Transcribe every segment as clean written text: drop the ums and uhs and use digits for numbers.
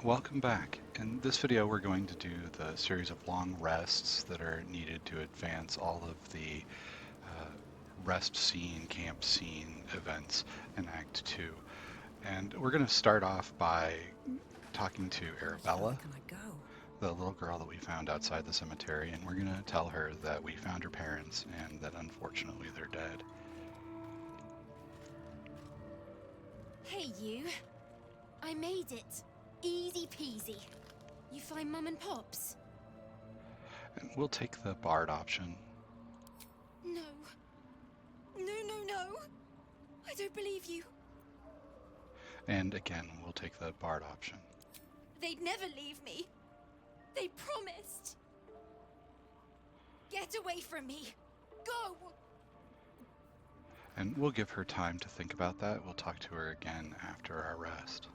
Welcome back. In this video we're going to do the series of long rests that are needed to advance all of the uh, rest scene, camp scene events in Act 2. And we're going to start off by talking to Which way Arabella, can I go? the little girl that we found outside the cemetery, and we're going to tell her that we found her parents and that unfortunately they're dead. Hey, you. I made it. Easy peasy. You find Mum and Pops? And we'll take the Bard option. No. No. I don't believe you. And again, we'll take the Bard option. They'd never leave me. They promised. Get away from me. Go! And we'll give her time to think about that. We'll talk to her again after our rest.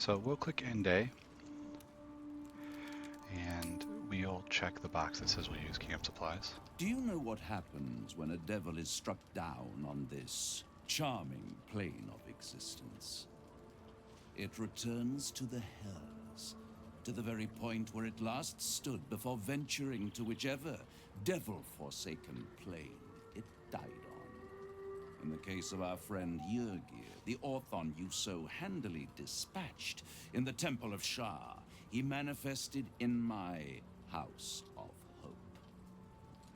So we'll click End Day, and we'll check the box that says we'll use camp supplies. Do you know what happens when a devil is struck down on this charming plane of existence? It returns to the hells, to the very point where it last stood before venturing to whichever devil-forsaken plane it died on. In the case of our friend Yrgir, the Orthon you so handily dispatched in the Temple of Shah, he manifested in my House of Hope.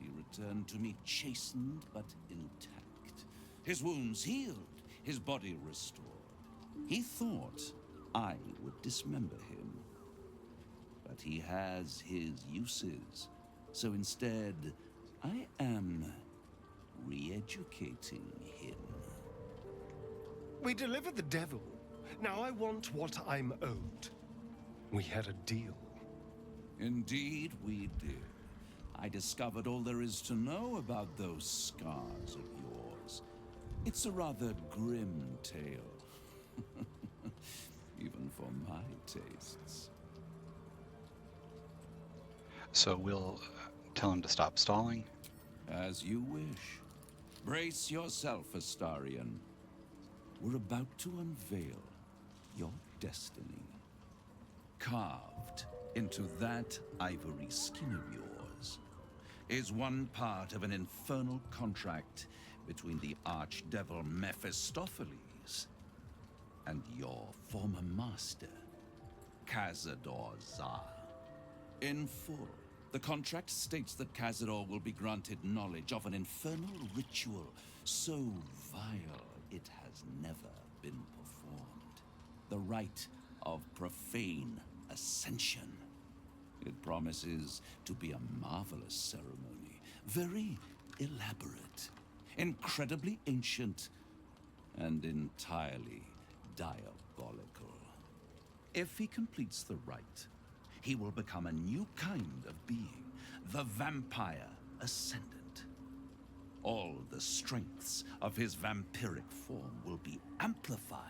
He returned to me chastened but intact, his wounds healed, his body restored. He thought I would dismember him, but he has his uses, so instead I am re-educating him. We delivered the devil. Now I want what I'm owed. We had a deal. Indeed we did. I discovered all there is to know about those scars of yours. It's a rather grim tale. Even for my tastes. So we'll tell him to stop stalling. As you wish. Brace yourself, Astarion. We're about to unveil your destiny. Carved into that ivory skin of yours is one part of an infernal contract between the archdevil Mephistopheles and your former master, Cazador Zar. In full, the contract states that Cazador will be granted knowledge of an infernal ritual so vile it has never been performed. The rite of profane ascension. It promises to be a marvelous ceremony, very elaborate, incredibly ancient, and entirely diabolical. If he completes the rite, he will become a new kind of being, the Vampire Ascendant. All the strengths of his vampiric form will be amplified,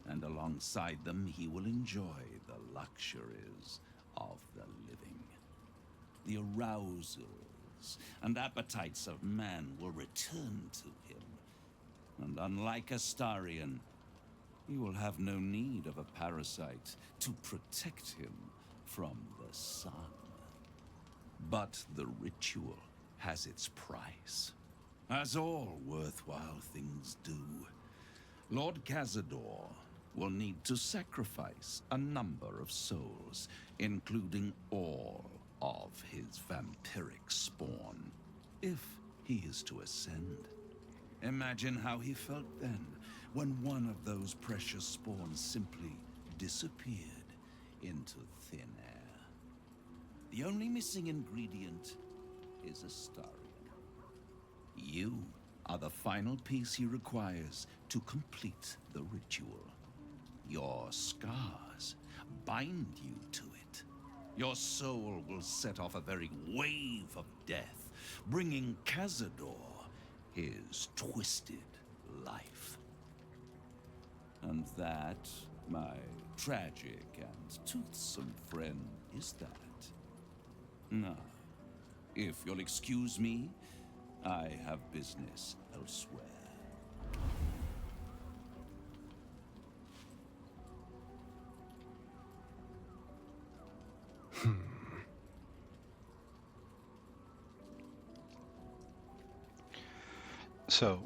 and alongside them he will enjoy the luxuries of the living. The arousals and appetites of man will return to him, and unlike Astarion, he will have no need of a parasite to protect him from the sun. But the ritual has its price, as all worthwhile things do. Lord Cazador will need to sacrifice a number of souls, including all of his vampiric spawn, if he is to ascend. Imagine how he felt then, when one of those precious spawns simply disappeared into thin air. The only missing ingredient is Astarion. You are the final piece he requires to complete the ritual. Your scars bind you to it. Your soul will set off a very wave of death, bringing Cazador his twisted life. And that, my tragic and toothsome friend, is that. Now, if you'll excuse me, I have business elsewhere. So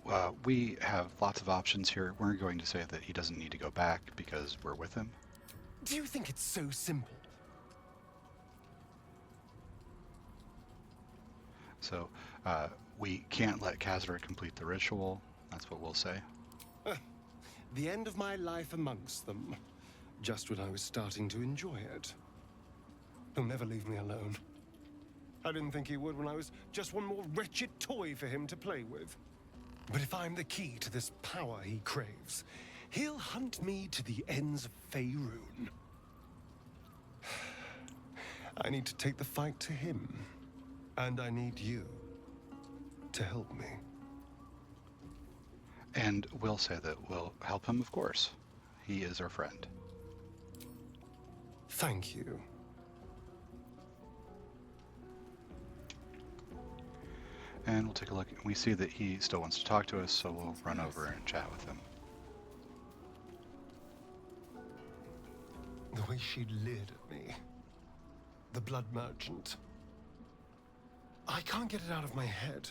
we have lots of options here. We're going to say that he doesn't need to go back because we're with him. Do you think it's so simple? So we can't let Khazra complete the ritual. That's what we'll say. The end of my life amongst them. Just when I was starting to enjoy it. He'll never leave me alone. I didn't think he would when I was just one more wretched toy for him to play with. But if I'm the key to this power he craves, he'll hunt me to the ends of Faerun. I need to take the fight to him. And I need you to help me. And we'll say that we'll help him, of course. He is our friend. Thank you. And we'll take a look. We see that he still wants to talk to us, so we'll run over and chat with him. The way she leered at me. The blood merchant. I can't get it out of my head.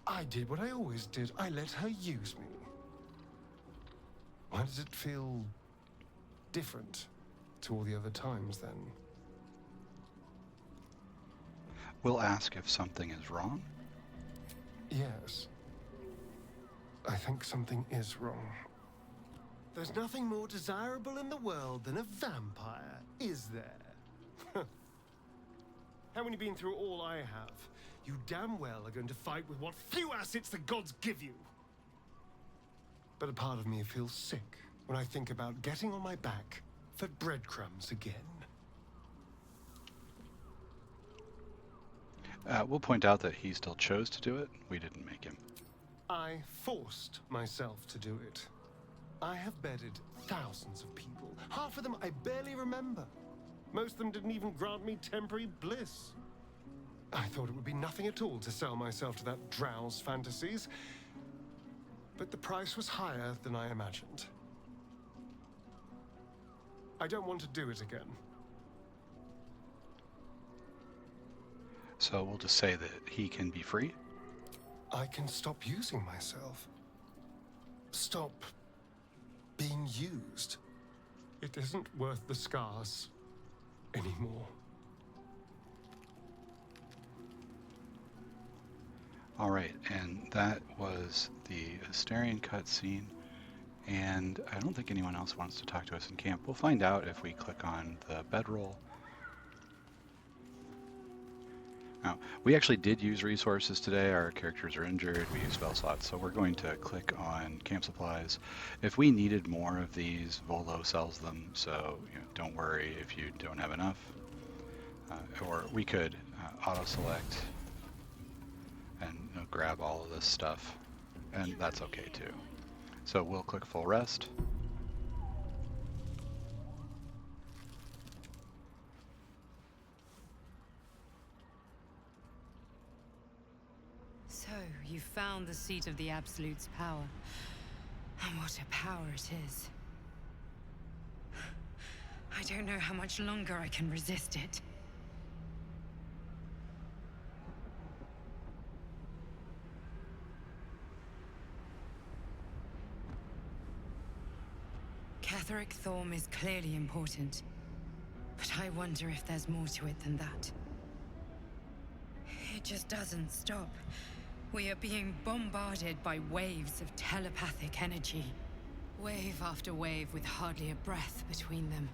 I did what I always did. I let her use me. Why does it feel different to all the other times then? We'll ask if something is wrong. Yes. I think something is wrong. There's nothing more desirable in the world than a vampire, is there? And when you've been through all I have, you damn well are going to fight with what few assets the gods give you. But a part of me feels sick when I think about getting on my back for breadcrumbs again. We'll point out that he still chose to do it. We didn't make him. I forced myself to do it. I have bedded thousands of people. Half of them I barely remember. Most of them didn't even grant me temporary bliss. I thought it would be nothing at all to sell myself to that drow's fantasies. But the price was higher than I imagined. I don't want to do it again. So we'll just say that he can be free. I can stop using myself. Stop being used. It isn't worth the scars anymore. All right, and that was the Asterian cutscene. And I don't think anyone else wants to talk to us in camp. We'll find out if we click on the bedroll. Now, we actually did use resources today. Our characters are injured. We use spell slots, so we're going to click on camp supplies. If we needed more of these, Volo sells them, so don't worry if you don't have enough. Or we could auto-select and grab all of this stuff, and that's okay too. So we'll click full rest. So, you found the seat of the Absolute's power. And what a power it is. I don't know how much longer I can resist it. Catherick Thorm is clearly important. But I wonder if there's more to it than that. It just doesn't stop. We are being bombarded by waves of telepathic energy. Wave after wave with hardly a breath between them.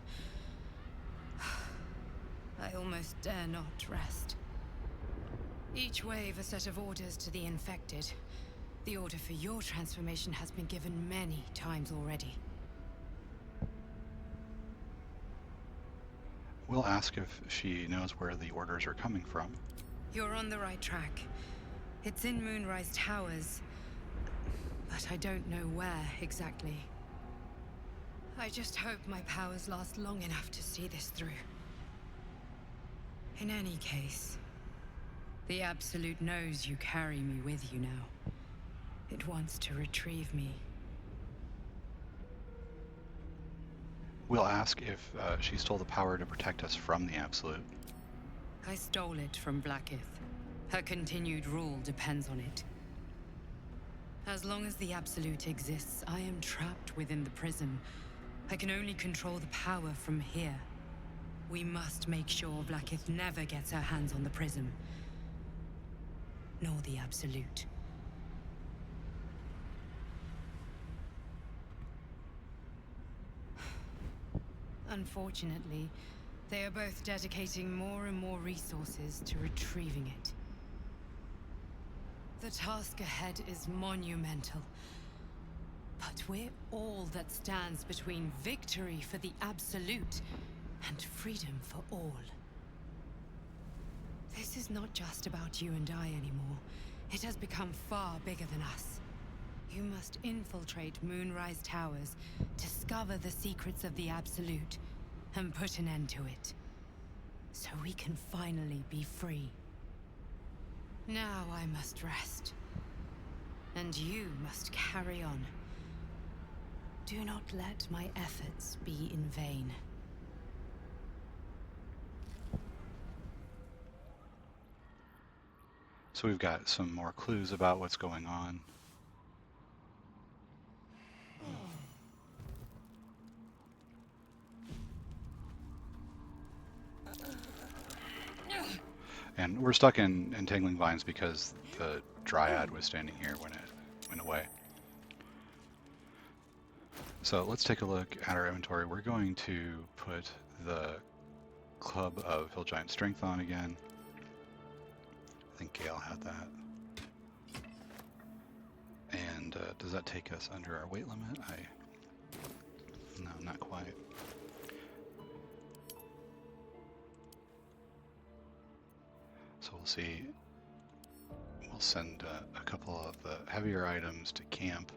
I almost dare not rest. Each wave a set of orders to the infected. The order for your transformation has been given many times already. We'll ask if she knows where the orders are coming from. You're on the right track. It's in Moonrise Towers, but I don't know where exactly. I just hope my powers last long enough to see this through. In any case, The Absolute knows you carry me with you now. It wants to retrieve me. We'll ask if she stole the power to protect us from the Absolute. I stole it from Blackith. Her continued rule depends on it. As long as the Absolute exists, I am trapped within the prism. I can only control the power from here. We must make sure Blackith never gets her hands on the prism. Nor the Absolute. Unfortunately, they are both dedicating more and more resources to retrieving it. The task ahead is monumental. But we're all that stands between victory for the Absolute and freedom for all. This is not just about you and I anymore. It has become far bigger than us. You must infiltrate Moonrise Towers, discover the secrets of the Absolute, and put an end to it. So we can finally be free. Now I must rest. And you must carry on. Do not let my efforts be in vain. So we've got some more clues about what's going on. And we're stuck in entangling vines because the Dryad was standing here when it went away. So let's take a look at our inventory. We're going to put the Club of Hill Giant Strength on again. I think Gale had that. And does that take us under our weight limit? No, not quite. So we'll see. We'll send a couple of the heavier items to camp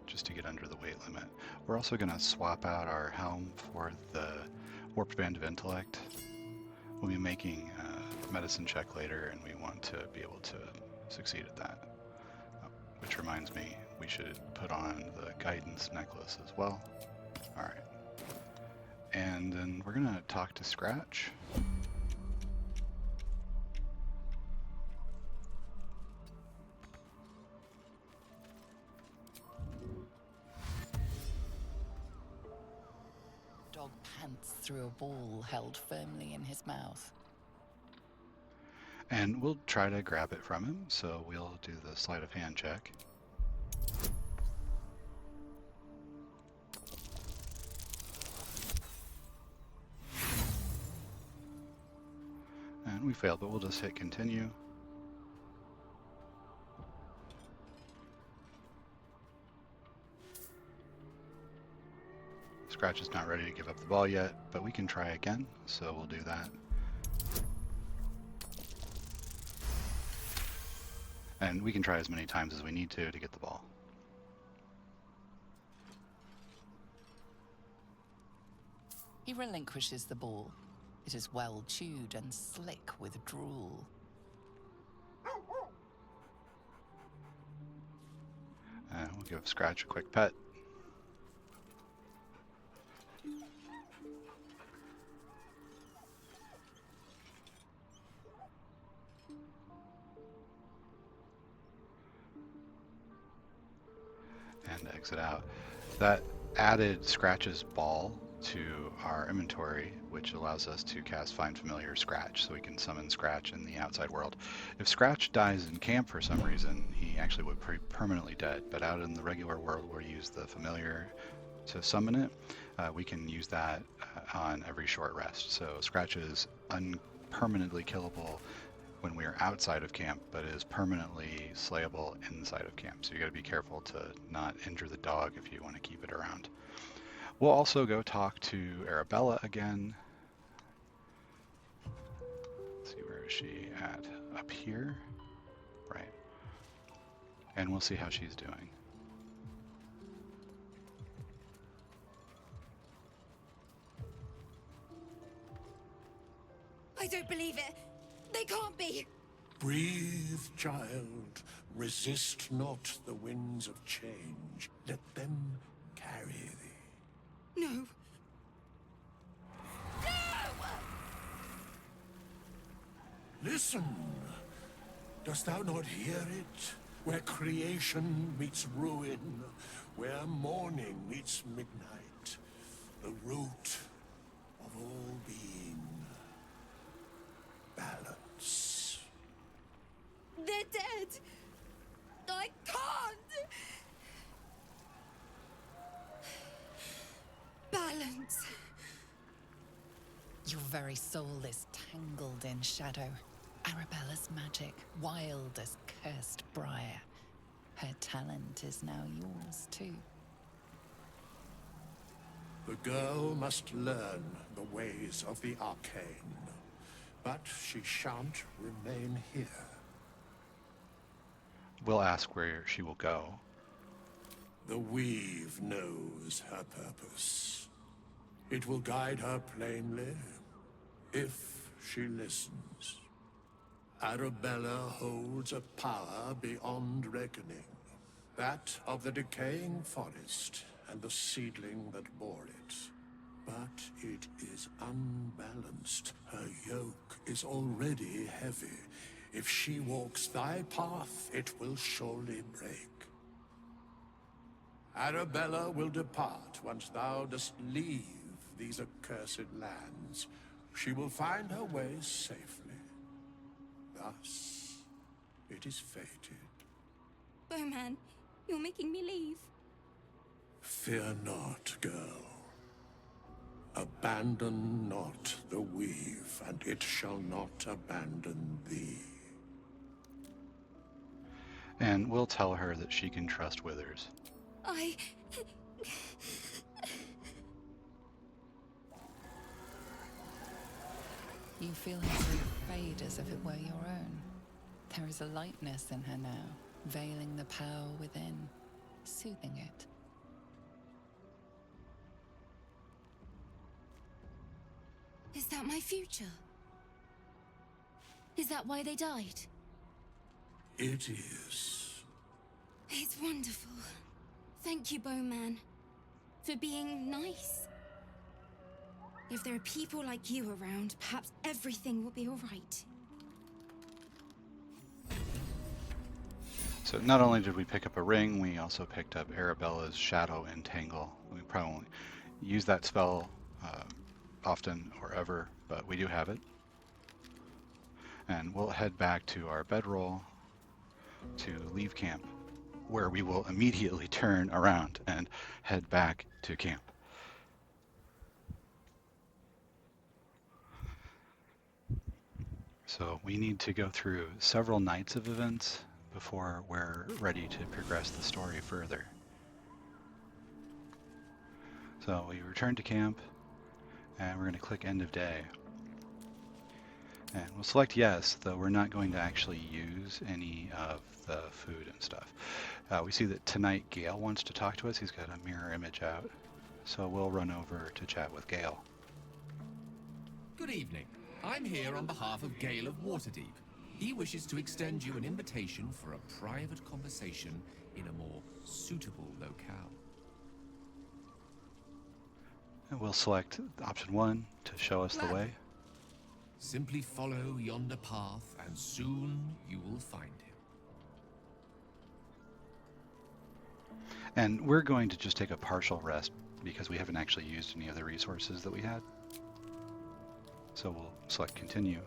just to get under the weight limit. We're also going to swap out our helm for the Warped Band of Intellect. We'll be making a medicine check later, and we want to be able to succeed at that. Which reminds me, we should put on the guidance necklace as well. Alright. And then we're going to talk to Scratch. Dog pants through a ball held firmly in his mouth. And we'll try to grab it from him, so we'll do the sleight of hand check. And we failed, but we'll just hit continue. Scratch is not ready to give up the ball yet, but we can try again, so we'll do that. And we can try as many times as we need to get the ball. He relinquishes the ball. It is well chewed and slick with drool. We'll give Scratch a quick pet. And exit out. That added Scratch's ball to our inventory, which allows us to cast Find Familiar Scratch, so we can summon Scratch in the outside world. If Scratch dies in camp for some reason, he actually would be permanently dead, but out in the regular world where we use the Familiar to summon it, we can use that on every short rest. So Scratch is permanently killable when we are outside of camp, but is permanently slayable inside of camp. So you got to be careful to not injure the dog if you want to keep it around. We'll also go talk to Arabella again. Let's see, where is she at? Up here? Right. And we'll see how she's doing. I don't believe it. They can't be. Breathe, child. Resist not the winds of change. Let them carry thee. No. Listen. Dost thou not hear it? Where creation meets ruin, where morning meets midnight, the root of all being. Balance. They're dead. I can't. Balance. Your very soul is tangled in shadow. Arabella's magic, wild as cursed briar. Her talent is now yours, too. The girl must learn the ways of the arcane, but she shan't remain here. We'll ask where she will go. The weave knows her purpose. It will guide her plainly, if she listens. Arabella holds a power beyond reckoning, that of the decaying forest and the seedling that bore it. But it is unbalanced. Her yoke is already heavy. If she walks thy path, it will surely break. Arabella will depart once thou dost leave these accursed lands. She will find her way safely. Thus, it is fated. Bowman, you're making me leave. Fear not, girl. Abandon not the weave, and it shall not abandon thee. And we'll tell her that she can trust Withers. You feel her through fade as if it were your own. There is a lightness in her now, veiling the power within, soothing it. Is that my future? Is that why they died? It is. It's wonderful. Thank you, Bowman, for being nice. If there are people like you around, perhaps everything will be all right. So not only did we pick up a ring, we also picked up Arabella's Shadow Entangle. We probably won't use that spell often or ever, but we do have it. And we'll head back to our bedroll to leave camp, where we will immediately turn around and head back to camp. So we need to go through several nights of events before we're ready to progress the story further. So we return to camp, and we're going to click End of Day. And we'll select Yes, though we're not going to actually use any of the food and stuff. We see that tonight Gale wants to talk to us. He's got a mirror image out. So we'll run over to chat with Gale. Good evening. I'm here on behalf of Gale of Waterdeep. He wishes to extend you an invitation for a private conversation in a more suitable locale. And we'll select option 1 to show us the way. Simply follow yonder path, and soon you will find him. And we're going to just take a partial rest because we haven't actually used any of the resources that we had. So we'll select Continue.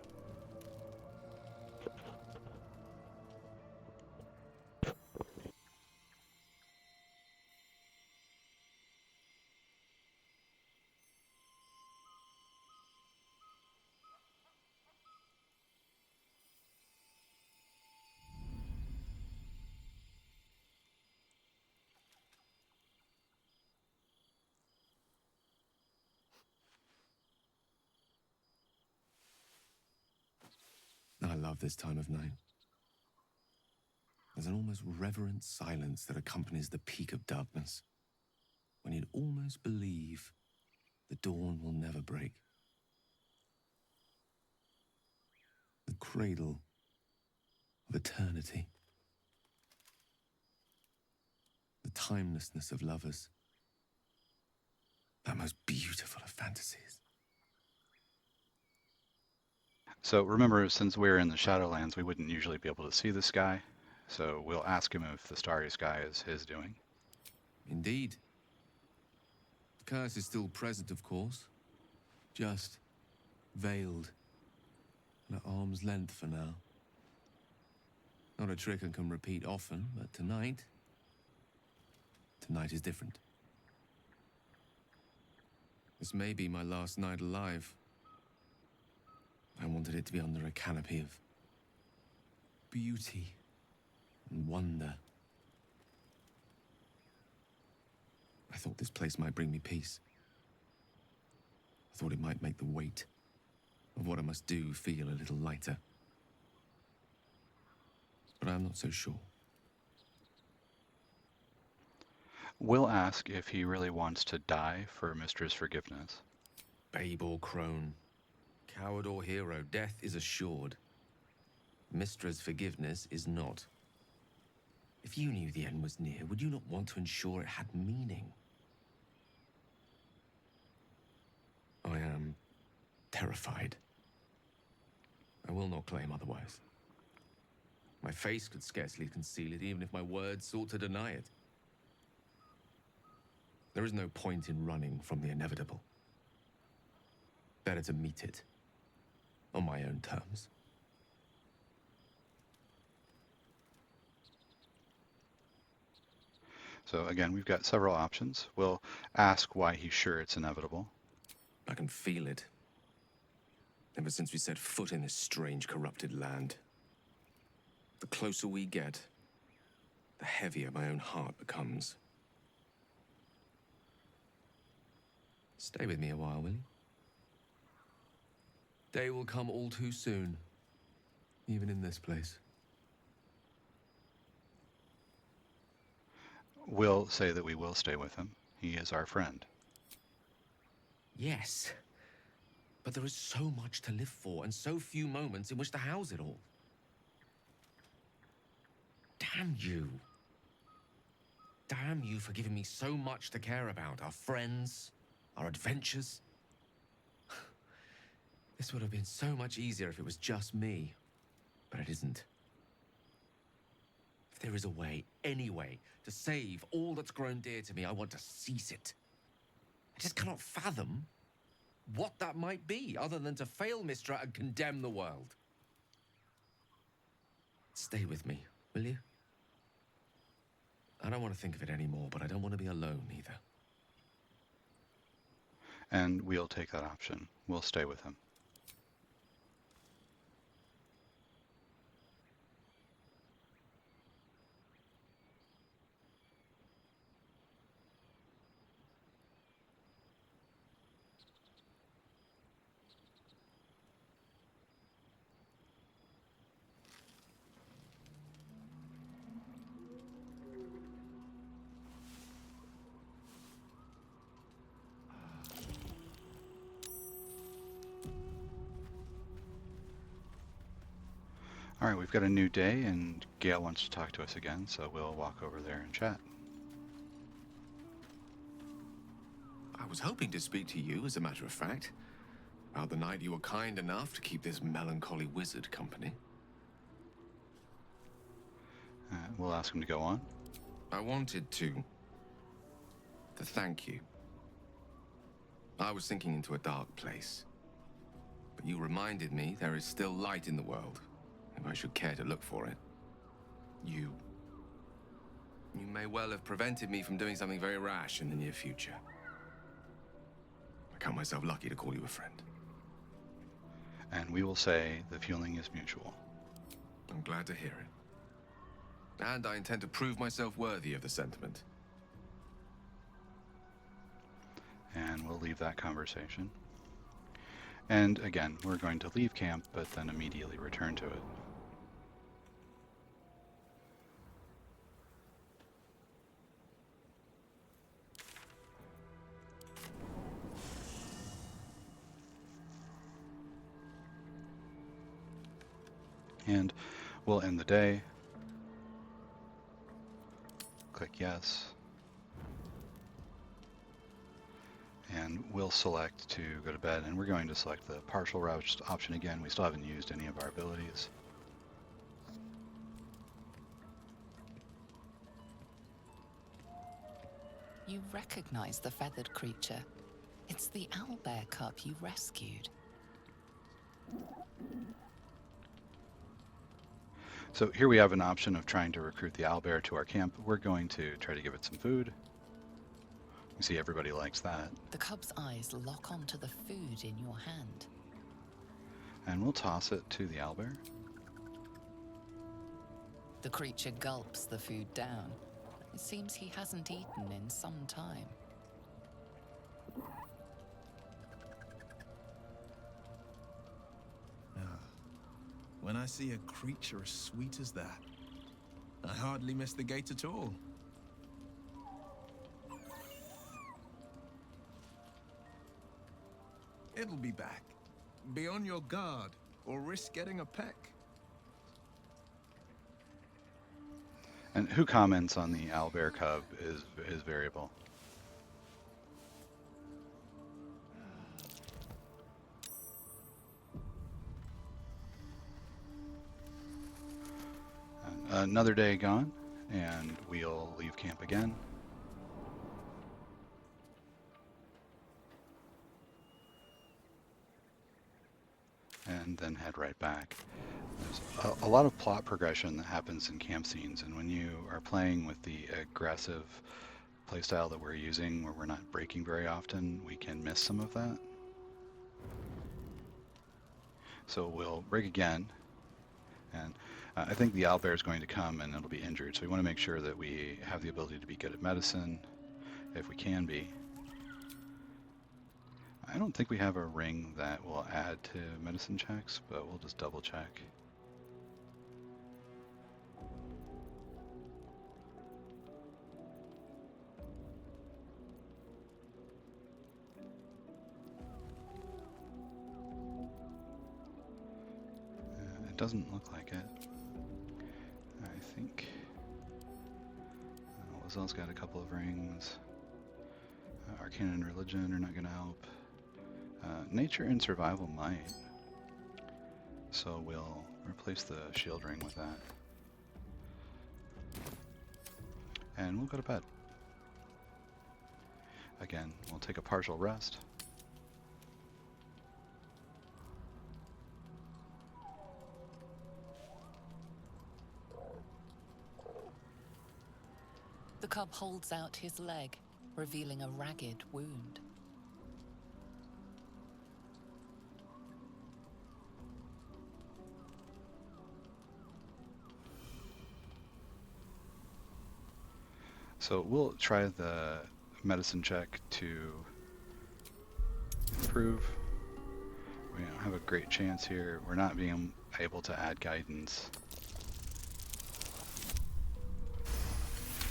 I love this time of night. There's an almost reverent silence that accompanies the peak of darkness, when you'd almost believe the dawn will never break. The cradle of eternity. The timelessness of lovers. That most beautiful of fantasies. So remember, since we're in the Shadowlands, we wouldn't usually be able to see the sky. So we'll ask him if the starry sky is his doing. Indeed. The curse is still present, of course. Just veiled and at arm's length for now. Not a trick I can repeat often, but tonight is different. This may be my last night alive. I wanted it to be under a canopy of beauty and wonder. I thought this place might bring me peace. I thought it might make the weight of what I must do feel a little lighter. But I'm not so sure. We'll ask if he really wants to die for Mistra's forgiveness. Babe or crone, coward or hero, death is assured. Mistra's forgiveness is not. If you knew the end was near, would you not want to ensure it had meaning? I am terrified. I will not claim otherwise. My face could scarcely conceal it, even if my words sought to deny it. There is no point in running from the inevitable. Better to meet it on my own terms. So again, we've got several options. We'll ask why he's sure it's inevitable. I can feel it. Ever since we set foot in this strange, corrupted land. The closer we get, the heavier my own heart becomes. Stay with me a while, will you? Day will come all too soon, even in this place. We'll say that we will stay with him. He is our friend. Yes, but there is so much to live for and so few moments in which to house it all. Damn you. Damn you for giving me so much to care about. Our friends, our adventures. This would have been so much easier if it was just me, but it isn't. If there is a way, any way, to save all that's grown dear to me, I want to seize it. I just cannot fathom what that might be, other than to fail Mistra and condemn the world. Stay with me, will you? I don't want to think of it anymore, but I don't want to be alone either. And we'll take that option. We'll stay with him. All right, we've got a new day, and Gale wants to talk to us again, so we'll walk over there and chat. I was hoping to speak to you, as a matter of fact, about the night you were kind enough to keep this melancholy wizard company. We'll ask him to go on. I wanted to thank you. I was sinking into a dark place, but you reminded me there is still light in the world, if I should care to look for it. You may well have prevented me from doing something very rash in the near future. I count myself lucky to call you a friend. And we will say the feeling is mutual. I'm glad to hear it. And I intend to prove myself worthy of the sentiment. And we'll leave that conversation. And again, we're going to leave camp, but then immediately return to it. And we'll end the day. Click yes. And we'll select to go to bed, and we're going to select the partial rest option again. We still haven't used any of our abilities. You recognize the feathered creature. It's the owlbear cub you rescued. So here we have an option of trying to recruit the owlbear to our camp. We're going to try to give it some food. You see, everybody likes that. The cub's eyes lock onto the food in your hand. And we'll toss it to the owlbear. The creature gulps the food down. It seems he hasn't eaten in some time. When I see a creature as sweet as that, I hardly miss the gate at all. It'll be back. Be on your guard, or risk getting a peck. And who comments on the owlbear cub is variable. And another day gone, and we'll leave camp again. And then head right back. There's a lot of plot progression that happens in camp scenes, and when you are playing with the aggressive playstyle that we're using, where we're not breaking very often, we can miss some of that. So we'll break again, and I think the owlbear is going to come and it'll be injured, so we want to make sure that we have the ability to be good at medicine, if we can be. I don't think we have a ring that will add to medicine checks, but we'll just double check. It doesn't look like it. I think Lazelle's got a couple of rings. Arcana and Religion are not going to help. Nature and Survival might. So we'll replace the shield ring with that. And we'll go to bed. Again, we'll take a partial rest. The cub holds out his leg, revealing a ragged wound. So we'll try the medicine check to improve. We don't have a great chance here. We're not being able to add guidance.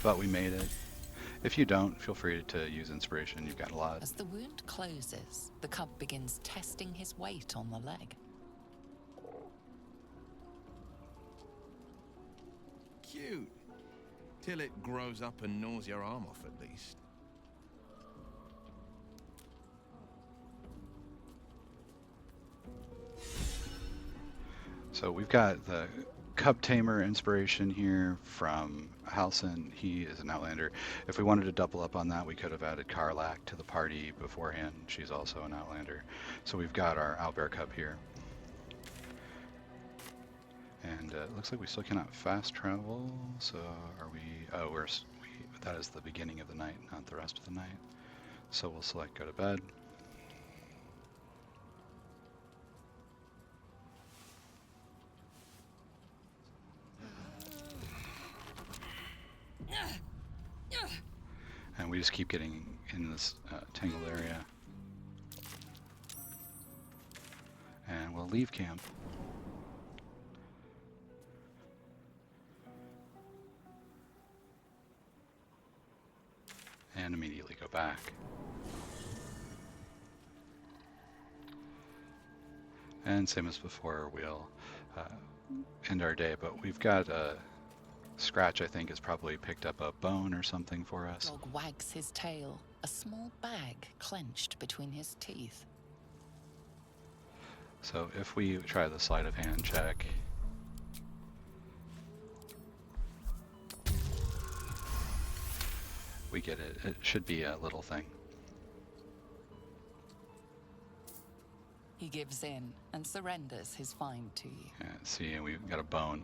But we made it. If you don't, feel free to use inspiration. You've got a lot. As the wound closes, the cub begins testing his weight on the leg. Cute. Till it grows up and gnaws your arm off, at least. So we've got the Cub Tamer inspiration here from Halson. He is an Outlander. If we wanted to double up on that, we could have added Karlak to the party beforehand. She's also an Outlander. So we've got our Owlbear Cub here. And it looks like we still cannot fast travel. So are we? Oh, that is the beginning of the night, not the rest of the night. So we'll select go to bed. And we just keep getting in this tangled area. And we'll leave camp. And immediately go back. And same as before, we'll end our day, but we've got a Scratch, I think, has probably picked up a bone or something for us. Dog wags his tail, a small bag clenched between his teeth. So if we try the sleight of hand check, we get it. It should be a little thing. He gives in and surrenders his find to you. Yeah, see, we've got a bone.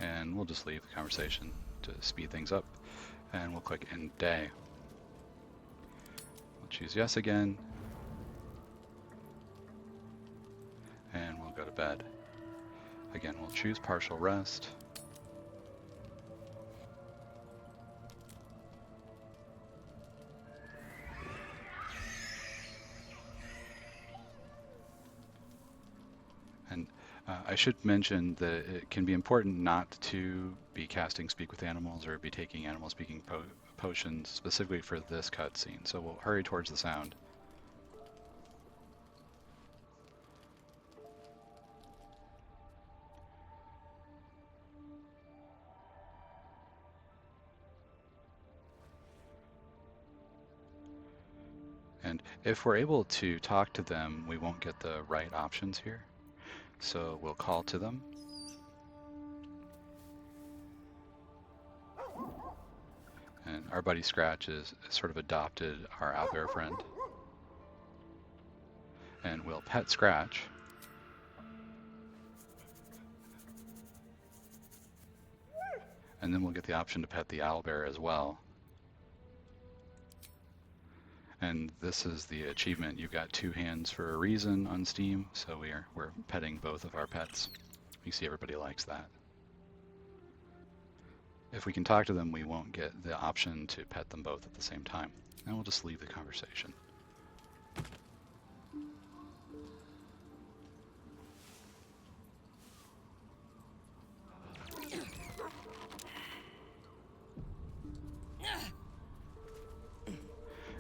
And we'll just leave the conversation to speed things up. And we'll click End Day. We'll choose Yes again. And we'll go to bed. Again, we'll choose Partial Rest. And I should mention that it can be important not to be casting Speak with Animals or be taking animal speaking potions specifically for this cutscene. So we'll hurry towards the sound. And if we're able to talk to them, we won't get the right options here. So we'll call to them. And our buddy Scratch is sort of adopted our owlbear friend. And we'll pet Scratch. And then we'll get the option to pet the owlbear as well. And this is the achievement. You've got 2 hands for a reason on Steam, so we're petting both of our pets. You see everybody likes that. If we can talk to them, we won't get the option to pet them both at the same time. And we'll just leave the conversation.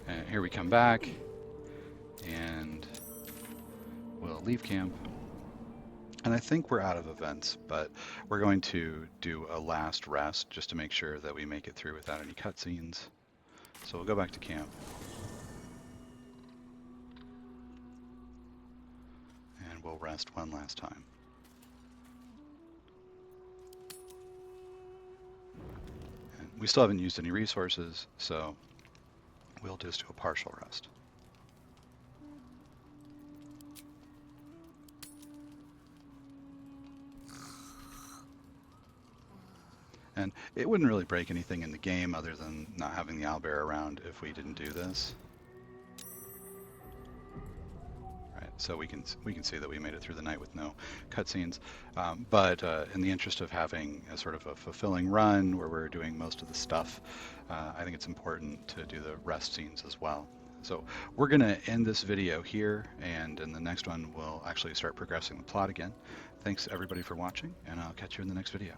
And here we come back, and we'll leave camp. And I think we're out of events, but we're going to do a last rest just to make sure that we make it through without any cutscenes. So we'll go back to camp. And we'll rest one last time. And we still haven't used any resources, so we'll just do a partial rest. And it wouldn't really break anything in the game other than not having the owlbear around if we didn't do this. Right, so we can see that we made it through the night with no cutscenes. But in the interest of having a sort of a fulfilling run where we're doing most of the stuff, I think it's important to do the rest scenes as well. So we're going to end this video here, and in the next one we'll actually start progressing the plot again. Thanks everybody for watching, and I'll catch you in the next video.